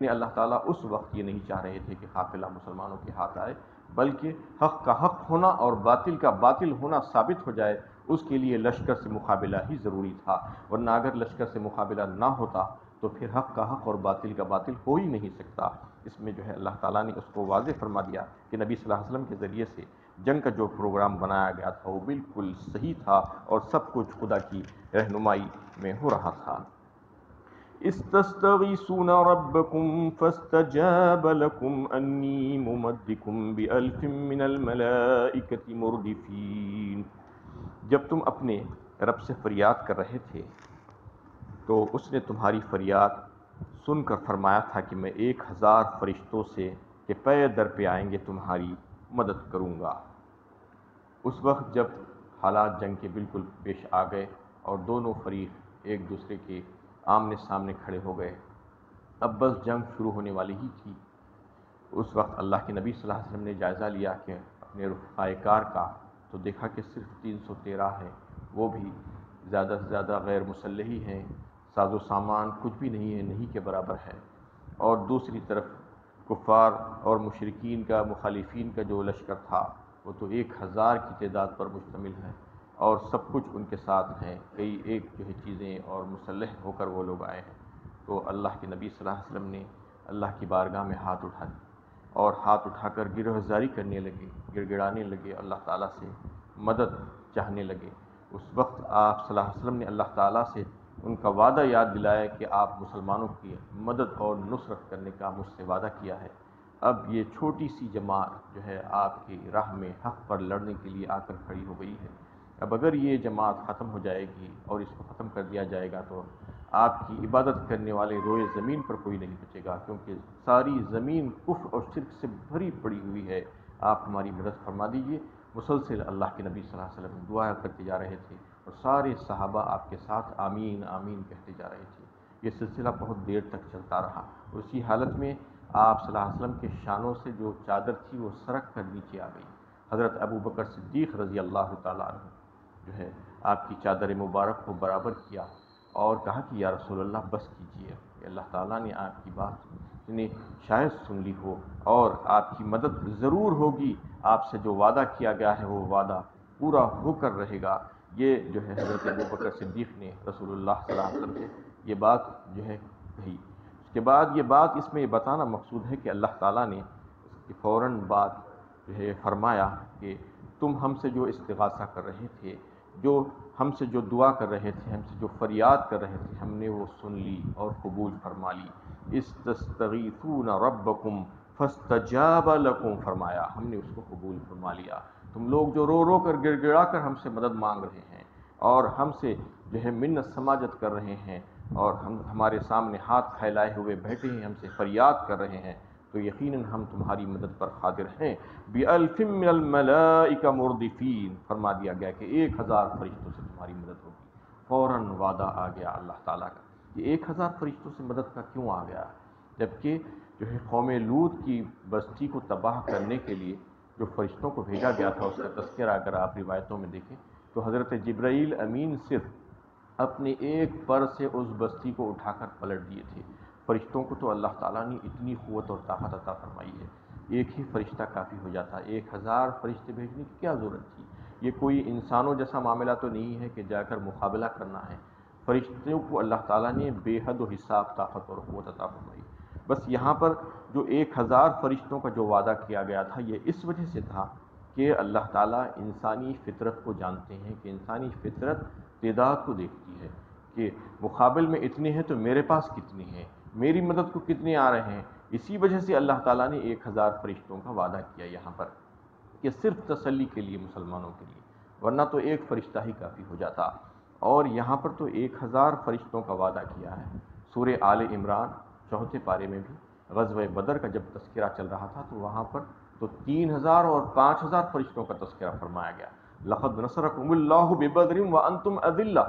اللہ تعالیٰ اس وقت یہ نہیں چاہ رہے تھے کہ قافلہ مسلمانوں کے ہاتھ آئے، بلکہ حق کا حق ہونا اور باطل کا باطل ہونا ثابت ہو جائے، اس کے لیے لشکر سے مقابلہ ہی ضروری تھا، ورنہ اگر لشکر سے مقابلہ نہ ہوتا تو پھر حق کا حق اور باطل کا باطل ہو ہی نہیں سکتا۔ اس میں جو ہے اللہ تعالیٰ نے اس کو واضح فرما دیا کہ نبی صلی اللہ علیہ وسلم کے ذریعے سے جنگ کا جو پروگرام بنایا گیا تھا وہ بالکل صحیح تھا اور سب کچھ خدا کی رہنمائی میں ہو رہا تھا۔ استستغیثون ربکم فاستجاب لکم انی ممدکم بألف من الملائکۃ مردفین۔ جب تم اپنے رب سے فریاد کر رہے تھے تو اس نے تمہاری فریاد سن کر فرمایا تھا کہ میں 1000 فرشتوں سے کہ پے در پہ آئیں گے تمہاری مدد کروں گا۔ اس وقت جب حالات جنگ کے بالکل پیش آ گئے اور دونوں فریق ایک دوسرے کے آمنے سامنے کھڑے ہو گئے، اب بس جنگ شروع ہونے والی ہی تھی۔ اس وقت اللہ کے نبی صلی اللہ علیہ وسلم نے جائزہ لیا کہ اپنے رفقائے کار کا، تو دیکھا کہ صرف 313 ہے، وہ بھی زیادہ سے زیادہ غیر مسلح ہی ہیں، ساز و سامان کچھ بھی نہیں ہے، نہیں کے برابر ہے، اور دوسری طرف کفار اور مشرکین کا، مخالفین کا جو لشکر تھا وہ تو 1000 کی تعداد پر مشتمل ہے، اور سب کچھ ان کے ساتھ ہیں، کئی ایک جو ہے چیزیں اور مسلح ہو کر وہ لوگ آئے ہیں۔ تو اللہ کے نبی صلی اللہ علیہ وسلم نے اللہ کی بارگاہ میں ہاتھ اٹھا دی اور ہاتھ اٹھا کر گرہزاری کرنے لگے، گڑ گڑانے لگے، اللہ تعالیٰ سے مدد چاہنے لگے۔ اس وقت آپ صلی اللہ علیہ وسلم نے اللہ تعالیٰ سے ان کا وعدہ یاد دلایا کہ آپ مسلمانوں کی مدد اور نصرت کرنے کا مجھ سے وعدہ کیا ہے۔ اب یہ چھوٹی سی جماعت جو ہے آپ کی راہ میں حق پر لڑنے کے لیے آ کر کھڑی ہو گئی ہے، اب اگر یہ جماعت ختم ہو جائے گی اور اس کو ختم کر دیا جائے گا تو آپ کی عبادت کرنے والے روئے زمین پر کوئی نہیں بچے گا، کیونکہ ساری زمین کفر اور شرک سے بھری پڑی ہوئی ہے، آپ ہماری مدد فرما دیجیے۔ مسلسل اللہ کے نبی صلی اللہ علیہ وسلم دعا کرتے جا رہے تھے اور سارے صحابہ آپ کے ساتھ آمین آمین کہتے جا رہے تھے۔ یہ سلسلہ بہت دیر تک چلتا رہا، اور اسی حالت میں آپ صلی اللہ علیہ وسلم کے شانوں سے جو چادر تھی وہ سرک کر نیچے آ گئی۔ حضرت ابو بکر صدیق رضی اللہ تعالیٰ عنہ جو ہے آپ کی چادر مبارک کو برابر کیا اور کہا کہ یا رسول اللہ بس کیجیے، کہ اللہ تعالیٰ نے آپ کی بات نے شاید سن لی ہو اور آپ کی مدد ضرور ہوگی، آپ سے جو وعدہ کیا گیا ہے وہ وعدہ پورا ہو کر رہے گا۔ یہ جو ہے حضرت ابو بکر صدیق نے رسول اللہ صلی اللہ علیہ وسلم سے یہ بات جو ہے کہی۔ اس کے بعد یہ بات اس میں یہ بتانا مقصود ہے کہ اللہ تعالیٰ نے اس کی فوراً بعد جو ہے فرمایا کہ تم ہم سے جو استغاثہ کر رہے تھے، جو ہم سے جو دعا کر رہے تھے، ہم سے جو فریاد کر رہے تھے، ہم نے وہ سن لی اور قبول فرما لی۔ استستغیثون ربکم فاستجاب لکم، فرمایا ہم نے اس کو قبول فرما لیا۔ تم لوگ جو رو رو کر گڑ گڑا کر ہم سے مدد مانگ رہے ہیں اور ہم سے جو ہے منت سماجت کر رہے ہیں اور ہمارے سامنے ہاتھ پھیلائے ہوئے بیٹھے ہیں، ہم سے فریاد کر رہے ہیں، تو یقیناً ہم تمہاری مدد پر قادر ہیں۔ بِأَلْفٍ مِّنَ الْمَلَائِکَةِ مُرْدِفِينَ، فرما دیا گیا کہ 1000 فرشتوں سے تمہاری مدد ہوگی۔ فوراً وعدہ آ گیا اللہ تعالیٰ کا۔ یہ 1000 فرشتوں سے مدد کا کیوں آ گیا؟ جبکہ جو ہے قوم لوط کی بستی کو تباہ کرنے کے لیے جو فرشتوں کو بھیجا گیا تھا، اس کا تذکرہ اگر آپ روایتوں میں دیکھیں تو حضرت جبرائیل امین صرف اپنے ایک پر سے اس بستی کو اٹھا کر پلٹ دیے تھے۔ فرشتوں کو تو اللہ تعالیٰ نے اتنی قوت اور طاقت عطا فرمائی ہے، ایک ہی فرشتہ کافی ہو جاتا، 1000 فرشتے بھیجنے کی کیا ضرورت تھی؟ یہ کوئی انسانوں جیسا معاملہ تو نہیں ہے کہ جا کر مقابلہ کرنا ہے۔ فرشتوں کو اللہ تعالیٰ نے بے حد و حساب طاقت اور قوت عطا فرمائی۔ بس یہاں پر جو 1000 فرشتوں کا جو وعدہ کیا گیا تھا یہ اس وجہ سے تھا کہ اللہ تعالیٰ انسانی فطرت کو جانتے ہیں، کہ انسانی فطرت تعداد کو دیکھتی ہے کہ مقابل میں اتنے ہیں تو میرے پاس کتنے ہیں، میری مدد کو کتنے آ رہے ہیں۔ اسی وجہ سے اللہ تعالیٰ نے 1000 فرشتوں کا وعدہ کیا یہاں پر، کہ صرف تسلی کے لیے مسلمانوں کے لیے، ورنہ تو ایک فرشتہ ہی کافی ہو جاتا، اور یہاں پر تو 1000 فرشتوں کا وعدہ کیا ہے۔ سورہ آل عمران 4 پارے میں بھی غزوہ بدر کا جب تذکرہ چل رہا تھا تو وہاں پر تو 3000 اور 5000 فرشتوں کا تذکرہ فرمایا گیا۔ لقد نصرکم اللہ ببدر وانتم اذلہ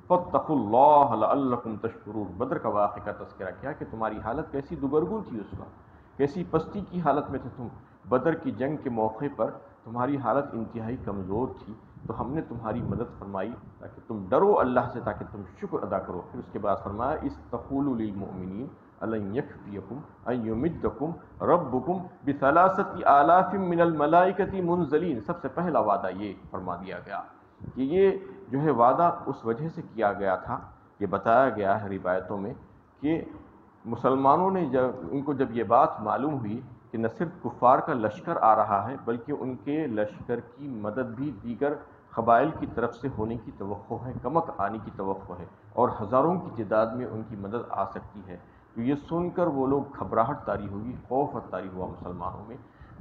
فاتقوا اللہ لعلکم تشکرون، بدر کا واقعہ کا تذکرہ کیا کہ تمہاری حالت کیسی دگرگوں تھی، اس وقت کیسی پستی کی حالت میں تھے تم، بدر کی جنگ کے موقع پر تمہاری حالت انتہائی کمزور تھی، تو ہم نے تمہاری مدد فرمائی تاکہ تم ڈرو اللہ سے، تاکہ تم شکر ادا کرو۔ پھر اس کے بعد فرمایا استقولوا للمؤمنین، ألن يكفيكم أن يمدكم ربكم بثلاثة آلاف من الملائكة منزلین۔ سب سے پہلا وعدہ یہ فرما دیا گیا کہ یہ جو ہے وعدہ اس وجہ سے کیا گیا تھا، یہ بتایا گیا ہے روایتوں میں کہ مسلمانوں نے جب یہ بات معلوم ہوئی کہ نہ صرف کفار کا لشکر آ رہا ہے بلکہ ان کے لشکر کی مدد بھی دیگر قبائل کی طرف سے ہونے کی توقع ہے، کمک آنے کی توقع ہے اور ہزاروں کی تعداد میں ان کی مدد آ سکتی ہے، تو یہ سن کر وہ لوگ گھبراہٹ طاری ہوئی، خوف طاری ہوا مسلمانوں میں،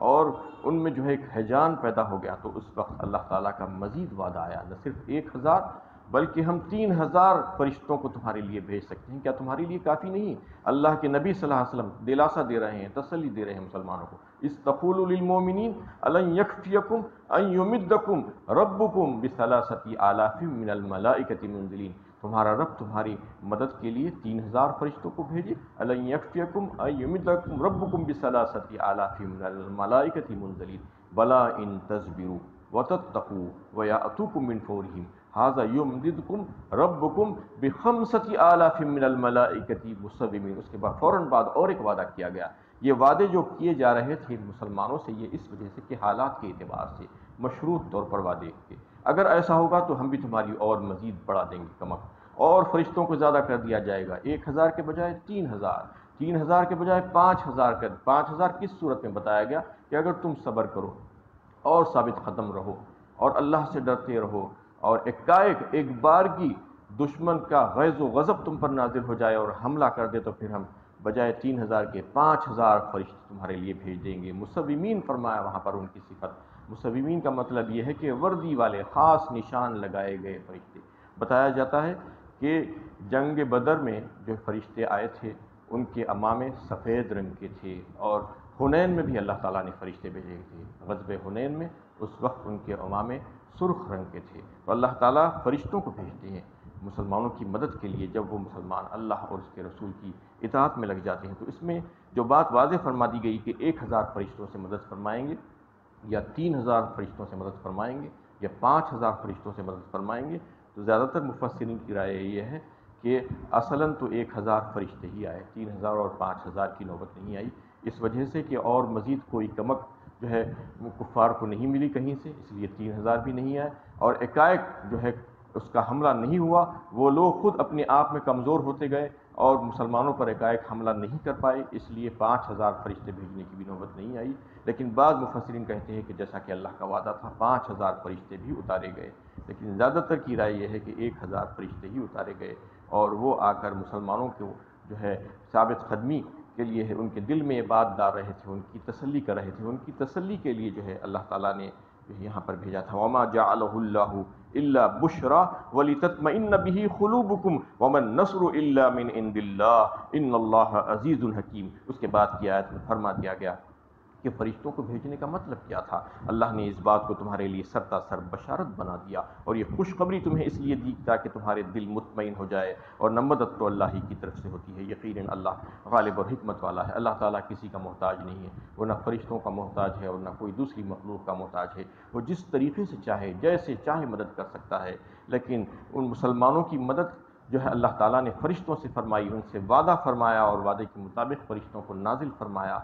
اور ان میں جو ہے ایک ہیجان پیدا ہو گیا۔ تو اس وقت اللہ تعالیٰ کا مزید وعدہ آیا، نہ صرف 1000 بلکہ ہم 3000 فرشتوں کو تمہارے لیے بھیج سکتے ہیں، کیا تمہارے لیے کافی نہیں؟ اللہ کے نبی صلی اللہ علیہ وسلم دلاسا دے رہے ہیں، تسلی دے رہے ہیں مسلمانوں کو، استقول للمؤمنین الن یکفیکم ان یمدکم ربکم بثلاثۃ آلاف من الملائکۃ منزلین، تمہارا رب تمہاری مدد کے لیے 3000 فرشتوں کو بھیجے، الن یکفیکم ان یمدکم ربکم بثلاثۃ آلاف من الملائکۃ منزلین بلا ان تصبروا وتتقوا ویأتوکم من فورہم ھذا یمددکم ربکم بخمسۃ آلاف من الملائکۃ مسومین۔ اس کے بعد فوراً بعد اور ایک وعدہ کیا گیا۔ یہ وعدے جو کیے جا رہے تھے مسلمانوں سے، یہ اس وجہ سے کہ حالات کے اعتبار سے مشروط طور پر وعدے تھے، اگر ایسا ہوگا تو ہم بھی تمہاری اور مزید بڑھا دیں گے کمک، اور فرشتوں کو زیادہ کر دیا جائے گا، 1000 کے بجائے 3000، 3000 کے بجائے 5000 کر 5000 کس صورت میں بتایا گیا کہ اگر تم صبر کرو اور ثابت قدم رہو اور اللہ سے ڈرتے رہو، اور ایک بار کی دشمن کا غیظ و غضب تم پر نازل ہو جائے اور حملہ کر دے تو پھر ہم بجائے 3000 کے 5000 فرشتے تمہارے لیے بھیج دیں گے۔ مسومین فرمایا وہاں پر ان کی صفت، مسومین کا مطلب یہ ہے کہ وردی والے، خاص نشان لگائے گئے فرشتے۔ بتایا جاتا ہے کہ جنگ بدر میں جو فرشتے آئے تھے ان کے امامے سفید رنگ کے تھے، اور حنین میں بھی اللہ تعالیٰ نے فرشتے بھیجے تھے، غزوہ حنین میں اس وقت ان کے امامے سرخ رنگ کے تھے۔ تو اللہ تعالیٰ فرشتوں کو بھیجتے ہیں مسلمانوں کی مدد کے لیے جب وہ مسلمان اللہ اور اس کے رسول کی اطاعت میں لگ جاتے ہیں۔ تو اس میں جو بات واضح فرما دی گئی کہ 1000 فرشتوں سے مدد فرمائیں گے یا 3000 فرشتوں سے مدد فرمائیں گے یا 5000 فرشتوں سے مدد فرمائیں گے، تو زیادہ تر مفسرین کی رائے یہ ہے کہ اصلاً تو 1000 فرشتے ہی آئے، 3000 اور 5000 کی نوبت نہیں آئی، اس وجہ سے کہ اور مزید کوئی کمک جو ہے کفار کو نہیں ملی کہیں سے، اس لیے 3000 بھی نہیں آئے، اور ایکائک جو ہے اس کا حملہ نہیں ہوا، وہ لوگ خود اپنے آپ میں کمزور ہوتے گئے اور مسلمانوں پر ایکائک حملہ نہیں کر پائے، اس لیے 5000 فرشتے بھیجنے کی بھی نوبت نہیں آئی۔ لیکن بعض مفسرین کہتے ہیں کہ جیسا کہ اللہ کا وعدہ تھا 5000 فرشتے بھی اتارے گئے، لیکن زیادہ تر کی رائے یہ ہے کہ 1000 فرشتے ہی اتارے گئے، اور وہ آ کر مسلمانوں کو جو ہے ثابت قدمی کے لیے ان کے دل میں یہ بات ڈال رہے تھے، ان کی تسلی کر رہے تھے، ان کی تسلی کے لیے جو ہے اللہ تعالیٰ نے یہاں پر بھیجا تھا۔ وما جعلہ اللہ الا بشرا ولتطمئن به قلوبکم وما النصر الا من عند اللہ ان اللہ عزیز حکیم۔ اس کے بعد کی آیت میں فرما دیا گیا کہ فرشتوں کو بھیجنے کا مطلب کیا تھا، اللہ نے اس بات کو تمہارے لیے سرتا سر بشارت بنا دیا، اور یہ خوشخبری تمہیں اس لیے دی تاکہ تمہارے دل مطمئن ہو جائے، اور نہ مدد تو اللہ ہی کی طرف سے ہوتی ہے، یقیناً اللہ غالب اور حکمت والا ہے، اللہ تعالیٰ کسی کا محتاج نہیں ہے، وہ نہ فرشتوں کا محتاج ہے اور نہ کوئی دوسری مخلوق کا محتاج ہے، وہ جس طریقے سے چاہے جیسے چاہے مدد کر سکتا ہے، لیکن ان مسلمانوں کی مدد جو ہے اللہ تعالیٰ نے فرشتوں سے فرمائی، ان سے وعدہ فرمایا اور وعدے کے مطابق فرشتوں کو نازل فرمایا،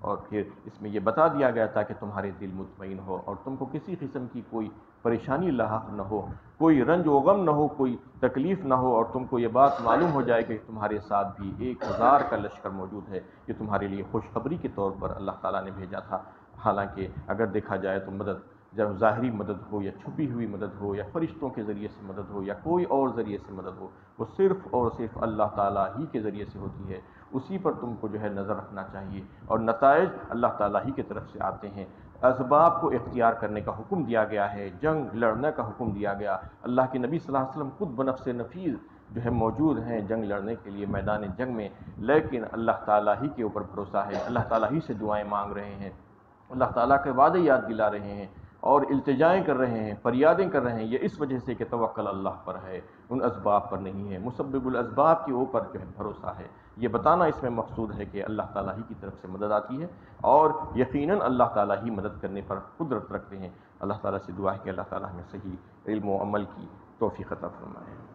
اور پھر اس میں یہ بتا دیا گیا تھا کہ تمہارے دل مطمئن ہو اور تم کو کسی قسم کی کوئی پریشانی لاحق نہ ہو، کوئی رنج و غم نہ ہو، کوئی تکلیف نہ ہو، اور تم کو یہ بات معلوم ہو جائے کہ تمہارے ساتھ بھی 1000 کا لشکر موجود ہے، یہ تمہارے لیے خوشخبری کے طور پر اللہ تعالیٰ نے بھیجا تھا۔ حالانکہ اگر دیکھا جائے تو مدد جب ظاہری مدد ہو یا چھپی ہوئی مدد ہو یا فرشتوں کے ذریعے سے مدد ہو یا کوئی اور ذریعے سے مدد ہو، وہ صرف اور صرف اللہ تعالیٰ ہی کے ذریعے سے ہوتی ہے، اسی پر تم کو جو ہے نظر رکھنا چاہیے، اور نتائج اللہ تعالیٰ ہی کی طرف سے آتے ہیں۔ اسباب کو اختیار کرنے کا حکم دیا گیا ہے، جنگ لڑنے کا حکم دیا گیا، اللہ کے نبی صلی اللہ علیہ وسلم خود بنفس نفیس جو ہے موجود ہیں جنگ لڑنے کے لیے میدان جنگ میں، لیکن اللہ تعالیٰ ہی کے اوپر بھروسہ ہے، اللہ تعالیٰ ہی سے دعائیں مانگ رہے ہیں، اللہ تعالیٰ کے وعدے یاد دلا رہے ہیں اور التجائیں کر رہے ہیں، فریادیں کر رہے ہیں، یہ اس وجہ سے کہ توکل اللہ پر ہے، ان اسباب پر نہیں ہے، مسبب الاسباب کے اوپر جو ہے بھروسہ ہے۔ یہ بتانا اس میں مقصود ہے کہ اللہ تعالیٰ ہی کی طرف سے مدد آتی ہے، اور یقیناً اللہ تعالیٰ ہی مدد کرنے پر قدرت رکھتے ہیں۔ اللہ تعالیٰ سے دعا ہے کہ اللہ تعالیٰ ہمیں صحیح علم و عمل کی توفیق عطا فرمائے۔